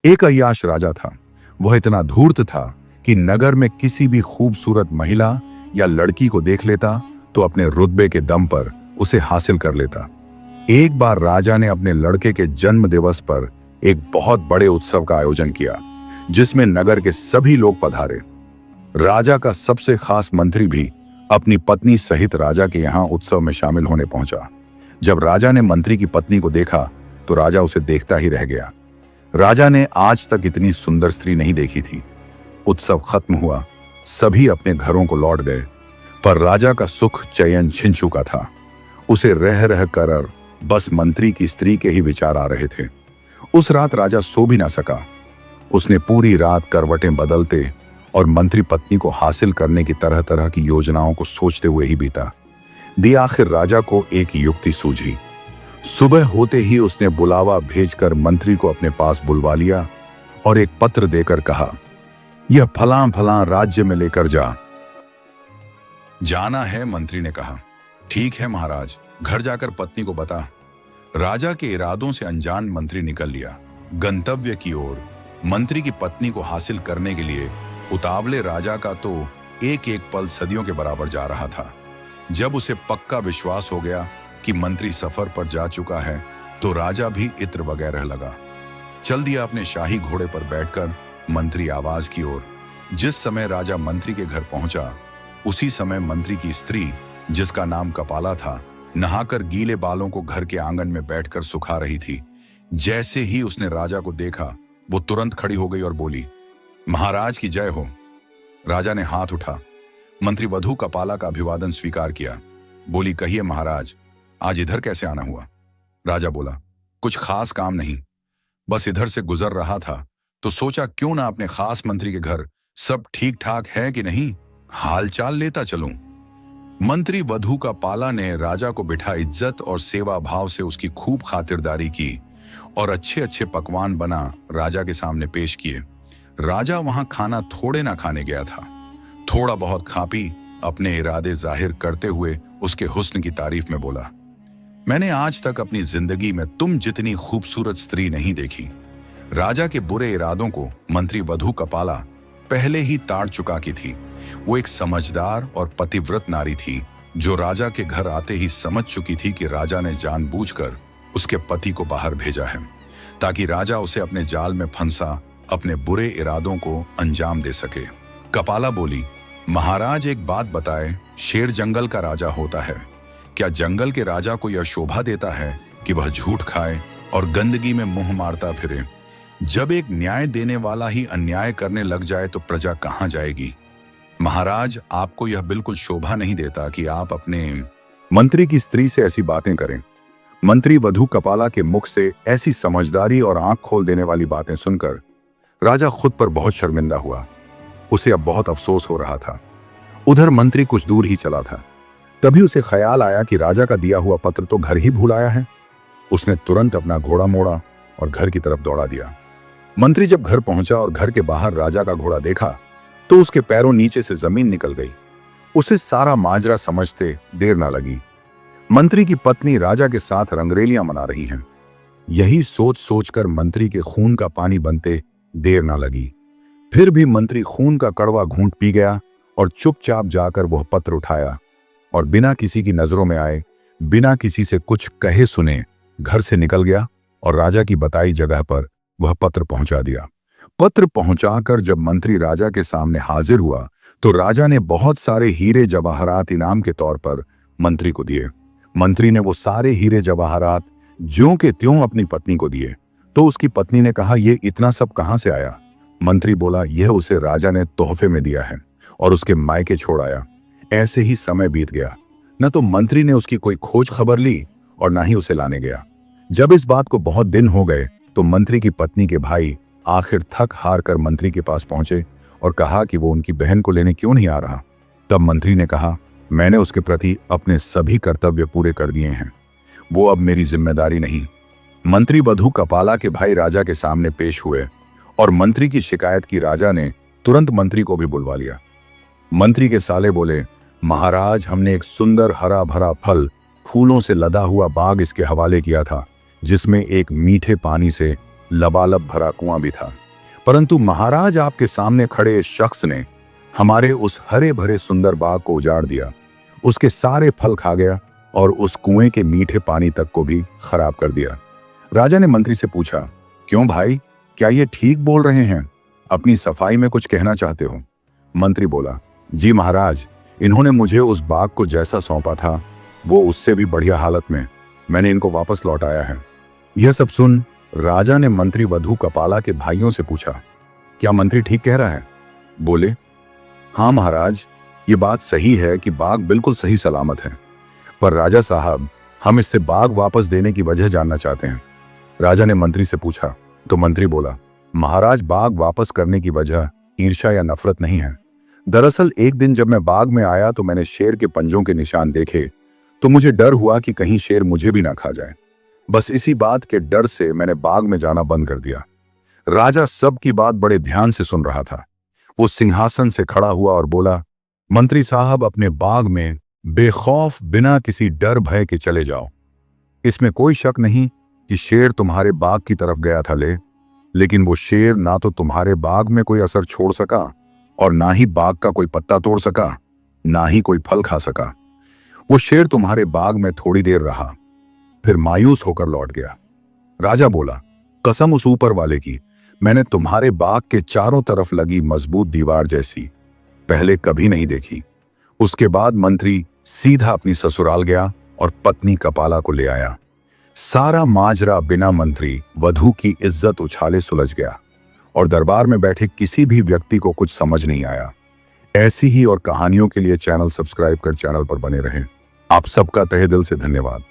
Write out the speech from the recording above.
एक अय्याश राजा था। वह इतना धूर्त था कि नगर में किसी भी खूबसूरत महिला या लड़की को देख लेता तो अपने रुतबे के दम पर उसे हासिल कर लेता। एक बार राजा ने अपने लड़के के जन्म दिवस पर एक बहुत बड़े उत्सव का आयोजन किया, जिसमें नगर के सभी लोग पधारे। राजा का सबसे खास मंत्री भी अपनी पत्नी सहित राजा के यहाँ उत्सव में शामिल होने पहुंचा। जब राजा ने मंत्री की पत्नी को देखा तो राजा उसे देखता ही रह गया। राजा ने आज तक इतनी सुंदर स्त्री नहीं देखी थी। उत्सव खत्म हुआ, सभी अपने घरों को लौट गए, पर राजा का सुख चैन छिन चुका था। उसे रह रह कर बस मंत्री की स्त्री के ही विचार आ रहे थे। उस रात राजा सो भी ना सका। उसने पूरी रात करवटें बदलते और मंत्री पत्नी को हासिल करने की तरह तरह की योजनाओं को सोचते हुए ही बीता। आखिर राजा को एक युक्ति सूझी। सुबह होते ही उसने बुलावा भेजकर मंत्री को अपने पास बुलवा लिया और एक पत्र देकर कहा, यह फलां फलां राज्य में लेकर जाना है। मंत्री ने कहा, ठीक है महाराज, घर जाकर पत्नी को बता। राजा के इरादों से अनजान मंत्री निकल लिया। गंतव्य की ओर मंत्री की पत्नी को हासिल करने के लिए उतावले राजा का तो एक एक पल सदियों के बराबर जा रहा था। जब उसे पक्का विश्वास हो गया कि मंत्री सफर पर जा चुका है तो राजा भी इत्र वगैरह लगा। चल दिया अपने शाही घोड़े पर बैठकर मंत्री आवाज की ओर। जिस समय राजा मंत्री के घर पहुंचा, उसी समय मंत्री की स्त्री, जिसका नाम कपाला था, नहाकर गीले बालों को घर के आंगन में बैठकर सुखा रही थी। जैसे ही उसने राजा को देखा, वो तुरंत खड़ी हो गई और बोली, महाराज की जय हो। राजा ने हाथ उठा मंत्री वधू कपाला का अभिवादन स्वीकार किया। बोली, कहिए महाराज, आज इधर कैसे आना हुआ? राजा बोला, कुछ खास काम नहीं, बस इधर से गुजर रहा था तो सोचा क्यों ना अपने खास मंत्री के घर सब ठीक ठाक है कि नहीं, हालचाल लेता चलूं। मंत्री वधू कपाला ने राजा को बिठा इज्जत और सेवा भाव से उसकी खूब खातिरदारी की और अच्छे अच्छे पकवान बना राजा के सामने पेश किए। राजा वहां खाना थोड़े ना खाने गया था, थोड़ा बहुत खा पी अपने इरादे जाहिर करते हुए उसके हुस्न की तारीफ में बोला, मैंने आज तक अपनी जिंदगी में तुम जितनी खूबसूरत स्त्री नहीं देखी। राजा के बुरे इरादों को मंत्री वधू कपाला पहले ही ताड़ चुका की थी। वो एक समझदार और पतिव्रत नारी थी जो राजा के घर आते ही समझ चुकी थी कि राजा ने जानबूझकर उसके पति को बाहर भेजा है ताकि राजा उसे अपने जाल में फंसा अपने बुरे इरादों को अंजाम दे सके। कपाला बोली, महाराज एक बात बताए, शेर जंगल का राजा होता है, क्या जंगल के राजा को यह शोभा देता है कि वह झूठ खाए और गंदगी में मुंह मारता फिरे? जब एक न्याय देने वाला ही अन्याय करने लग जाए तो प्रजा कहां जाएगी? महाराज, आपको यह बिल्कुल शोभा नहीं देता कि आप अपने मंत्री की स्त्री से ऐसी बातें करें। मंत्री वधू कपाला के मुख से ऐसी समझदारी और आंख खोल देने वाली बातें सुनकर राजा खुद पर बहुत शर्मिंदा हुआ। उसे अब बहुत अफसोस हो रहा था। उधर मंत्री कुछ दूर ही चला था, तभी उसे ख्याल आया कि राजा का दिया हुआ पत्र तो घर ही भूल आया है। उसने तुरंत अपना घोड़ा मोड़ा और घर की तरफ दौड़ा दिया। मंत्री जब घर पहुंचा और घर के बाहर राजा का घोड़ा देखा तो उसके पैरों नीचे से जमीन निकल गई। उसे सारा माजरा समझते देर ना लगी। मंत्री की पत्नी राजा के साथ रंगरेलियां मना रही हैं। यही सोच सोचकर मंत्री के खून का पानी बनते देर ना लगी। फिर भी मंत्री खून का कड़वा घूंट पी गया और चुपचाप जाकर वह पत्र उठाया और बिना किसी की नजरों में आए, बिना किसी से कुछ कहे सुने घर से निकल गया और राजा की बताई जगह पर वह पत्र पहुंचा दिया। पत्र पहुंचाकर जब मंत्री राजा के सामने हाजिर हुआ तो राजा ने बहुत सारे हीरे जवाहरात इनाम के तौर पर मंत्री को दिए। मंत्री ने वो सारे हीरे जवाहरात ज्यों के त्यों अपनी पत्नी को दिए तो उसकी पत्नी ने कहा, ये इतना सब कहां से आया? मंत्री बोला, यह उसे राजा ने तोहफे में दिया है और उसके मायके छोड़ आया। ऐसे ही समय बीत गया, न तो मंत्री ने उसकी कोई खोज खबर ली और ना ही उसे लाने गया। जब इस बात को बहुत दिन हो गए तो मंत्री की पत्नी के भाई आखिर थक हार कर मंत्री के पास पहुंचे और कहा कि वो उनकी बहन को लेने क्यों नहीं आ रहा। तब मंत्री ने कहा, मैंने उसके प्रति अपने सभी कर्तव्य पूरे कर दिए हैं, वो अब मेरी जिम्मेदारी नहीं। मंत्री वधू कपाला के भाई राजा के सामने पेश हुए और मंत्री की शिकायत की राजा ने तुरंत मंत्री को भी बुलवा लिया। मंत्री के साले बोले, महाराज, हमने एक सुंदर हरा भरा फल फूलों से लदा हुआ बाग इसके हवाले किया था जिसमें एक मीठे पानी से लबालब भरा कुआं भी था। परंतु महाराज, आपके सामने खड़े इस शख्स ने हमारे उस हरे भरे सुंदर बाग को उजाड़ दिया, उसके सारे फल खा गया और उस कुएं के मीठे पानी तक को भी खराब कर दिया। राजा ने मंत्री से पूछा, क्यों भाई, क्या ये ठीक बोल रहे हैं? अपनी सफाई में कुछ कहना चाहते हो? मंत्री बोला, जी महाराज, इन्होंने मुझे उस बाग को जैसा सौंपा था वो उससे भी बढ़िया हालत में मैंने इनको वापस लौटाया है। यह सब सुन राजा ने मंत्री वधु कपाला के भाइयों से पूछा, क्या मंत्री ठीक कह रहा है? बोले, हाँ महाराज, ये बात सही है कि बाग बिल्कुल सही सलामत है, पर राजा साहब, हम इससे बाग वापस देने की वजह जानना चाहते हैं। राजा ने मंत्री से पूछा तो मंत्री बोला, महाराज, बाग वापस करने की वजह ईर्ष्या या नफरत नहीं है। दरअसल एक दिन जब मैं बाग में आया तो मैंने शेर के पंजों के निशान देखे तो मुझे डर हुआ कि कहीं शेर मुझे भी ना खा जाए। बस इसी बात के डर से मैंने बाग में जाना बंद कर दिया। राजा सबकी बात बड़े ध्यान से सुन रहा था। वो सिंहासन से खड़ा हुआ और बोला, मंत्री साहब, अपने बाग में बेखौफ बिना किसी डर भय के चले जाओ। इसमें कोई शक नहीं कि शेर तुम्हारे बाग की तरफ गया था, लेकिन वो शेर ना तो तुम्हारे बाग में कोई असर छोड़ सका और ना ही बाग का कोई पत्ता तोड़ सका, ना ही कोई फल खा सका। वो शेर तुम्हारे बाग में थोड़ी देर रहा, फिर मायूस होकर लौट गया। राजा बोला, कसम उस ऊपर वाले की, मैंने तुम्हारे बाग के चारों तरफ लगी मजबूत दीवार जैसी पहले कभी नहीं देखी। उसके बाद मंत्री सीधा अपनी ससुराल गया और पत्नी कपाला को ले आया। सारा माजरा बिना मंत्री वधु की इज्जत उछाले सुलझ गया और दरबार में बैठे किसी भी व्यक्ति को कुछ समझ नहीं आया। ऐसी ही और कहानियों के लिए चैनल सब्सक्राइब कर चैनल पर बने रहें। आप सबका तहे दिल से धन्यवाद।